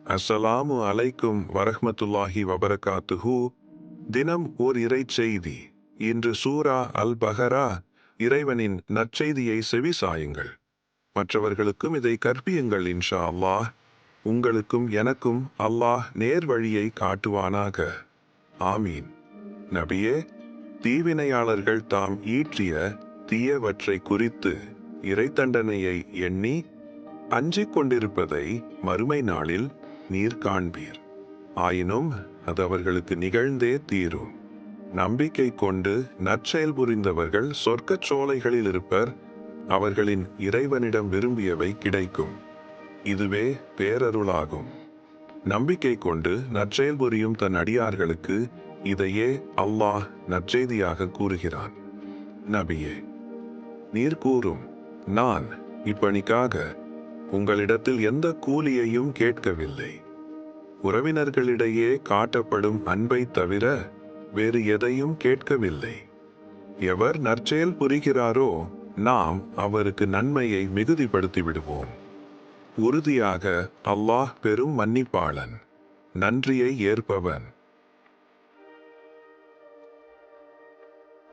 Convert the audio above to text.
அஸ்ஸலாமு அலைக்கும் வரஹ்மத்துல்லாஹி வபரகாத்துஹு. தினம் ஓர் இறைச்செய்தி. இன்று சூரா அல் பஹரா. இறைவனின் நற்செய்தியை செவிசாயுங்கள், மற்றவர்களுக்கும் இதை கற்பியுங்கள். இன்ஷா அல்லாஹ் உங்களுக்கும் எனக்கும் அல்லாஹ் நேர் வழியை காட்டுவானாக. ஆமீன். நபியே, தீவினையாளர்கள் தாம் ஈற்றிய தீயவற்றை குறித்து இறை தண்டனையை எண்ணி அஞ்சிக் கொண்டிருப்பதை மறுமை நாளில் நீர் காண்பீர். ஆயினும் அது அவர்களுக்கு நிகழ்ந்தே தீரும். நம்பிக்கை கொண்டு நற்செயல் புரிந்தவர்கள் சொர்க்கச் சோலைகளில் இருப்பர். அவர்களின் இறைவனிடம் விரும்பியவை கிடைக்கும். இதுவே பேரருளாகும். நம்பிக்கை கொண்டு நற்செயல் புரியும் தன் அடியார்களுக்கு இதையே அல்லாஹ் நற்செய்தியாக கூறுகிறான். நபியே, நீர் கூறும், நான் இப்பணிக்காக உங்களிடத்தில் எந்த கூலியையும் கேட்கவில்லை. உறவினர்களிடையே காட்டப்படும் அன்பை தவிர வேறு எதையும் கேட்கவில்லை. எவர் நற்செயல் புரிகிறாரோ நாம் அவருக்கு நன்மையை மிகுதிப்படுத்தி விடுவோம். உறுதியாக அல்லாஹ் பெரும் மன்னிப்பாளன், நன்றியை ஏற்பவன்.